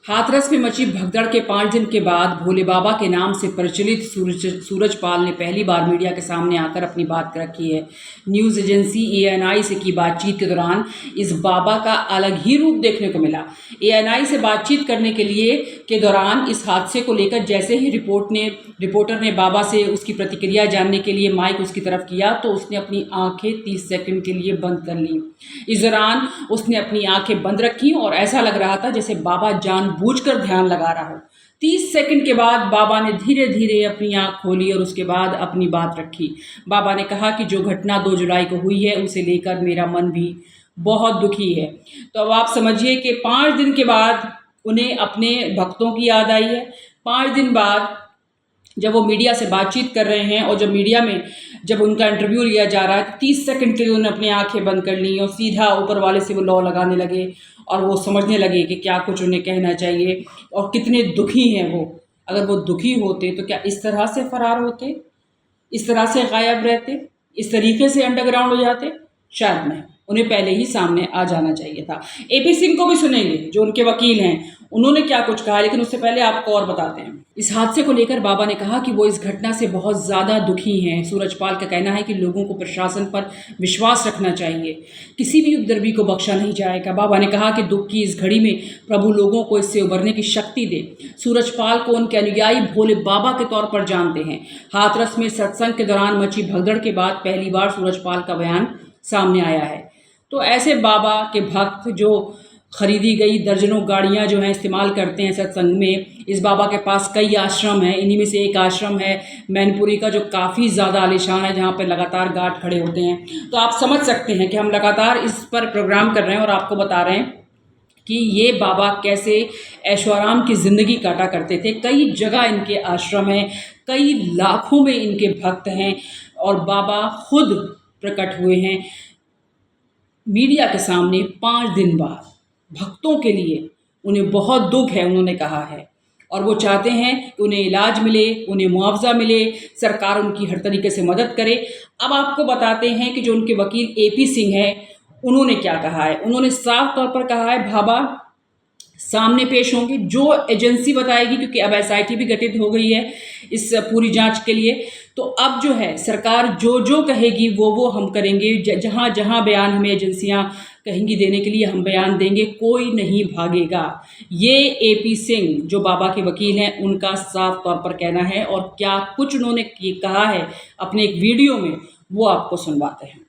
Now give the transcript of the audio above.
हाथरस में मची भगदड़ के 5 दिन के बाद भोले बाबा के नाम से प्रचलित सूरजपाल ने पहली बार मीडिया के सामने आकर अपनी बात रखी है। न्यूज़ एजेंसी एएनआई से की बातचीत के दौरान इस बाबा का अलग ही रूप देखने को मिला। एएनआई से बातचीत करने के दौरान इस हादसे को लेकर जैसे ही रिपोर्टर ने बाबा से उसकी प्रतिक्रिया जानने के लिए माइक उसकी तरफ किया तो उसने अपनी आंखें 30 सेकंड के लिए बंद कर ली। इस दौरान उसने अपनी आंखें बंद रखी और ऐसा लग रहा था जैसे बाबा जानबूझकर ध्यान लगा रहा हो। 30 सेकंड के बाद बाबा ने धीरे धीरे अपनी आंख खोली और उसके बाद अपनी बात रखी। बाबा ने कहा कि जो घटना 2 जुलाई को हुई है उसे लेकर मेरा मन भी बहुत दुखी है। तो अब आप समझिए कि 5 दिन के बाद उन्हें अपने भक्तों की याद आई है। 5 दिन बाद जब वो मीडिया से बातचीत कर रहे हैं और जब मीडिया में जब उनका इंटरव्यू लिया जा रहा है तो 30 सेकंड के लिए उन्होंने अपनी आंखें बंद कर ली और सीधा ऊपर वाले से वो लौ लगाने लगे और वो समझने लगे कि क्या कुछ उन्हें कहना चाहिए और कितने दुखी हैं वो। अगर वो दुखी होते तो क्या इस तरह से फरार होते, इस तरह से गायब रहते, इस तरीके से अंडरग्राउंड हो जाते? शायद नहीं, उन्हें पहले ही सामने आ जाना चाहिए था। एपी सिंह को भी सुनेंगे जो उनके वकील हैं, उन्होंने क्या कुछ कहा, लेकिन उससे पहले आपको और बताते हैं। इस हादसे को लेकर बाबा ने कहा कि वो इस घटना से बहुत ज़्यादा दुखी हैं। सूरजपाल का कहना है कि लोगों को प्रशासन पर विश्वास रखना चाहिए, किसी भी उपद्रवी को बख्शा नहीं जाएगा। बाबा ने कहा कि दुख की इस घड़ी में प्रभु लोगों को इससे उभरने की शक्ति दे। सूरजपाल को उनके अनुयायी भोले बाबा के तौर पर जानते हैं। हाथरस में सत्संग के दौरान मची भगदड़ के बाद पहली बार सूरजपाल का बयान सामने आया है। तो ऐसे बाबा के भक्त जो खरीदी गई दर्जनों गाड़ियां जो हैं इस्तेमाल करते हैं सत्संग में। इस बाबा के पास कई आश्रम हैं, इन्हीं में से एक आश्रम है मैनपुरी का जो काफ़ी ज़्यादा आलीशान है, जहाँ पर लगातार गार्ड खड़े होते हैं। तो आप समझ सकते हैं कि हम लगातार इस पर प्रोग्राम कर रहे हैं और आपको बता रहे हैं कि ये बाबा कैसे ऐशोआराम की ज़िंदगी काटा करते थे। कई जगह इनके आश्रम हैं, कई लाखों में इनके भक्त हैं और बाबा खुद प्रकट हुए हैं मीडिया के सामने 5 दिन बाद। भक्तों के लिए उन्हें बहुत दुख है, उन्होंने कहा है, और वो चाहते हैं कि उन्हें इलाज मिले, उन्हें मुआवजा मिले, सरकार उनकी हर तरीके से मदद करे। अब आपको बताते हैं कि जो उनके वकील एपी सिंह है उन्होंने क्या कहा है। उन्होंने साफ तौर पर कहा है बाबा सामने पेश होंगे, जो एजेंसी बताएगी, क्योंकि अब एसआईटी भी गठित हो गई है इस पूरी जांच के लिए। तो अब जो है सरकार जो कहेगी वो हम करेंगे। जहां जहां बयान हमें एजेंसियां कहेंगी देने के लिए हम बयान देंगे, कोई नहीं भागेगा। ये एपी सिंह जो बाबा के वकील हैं उनका साफ तौर पर कहना है। और क्या कुछ उन्होंने कहा है अपने एक वीडियो में वो आपको सुनवाते हैं।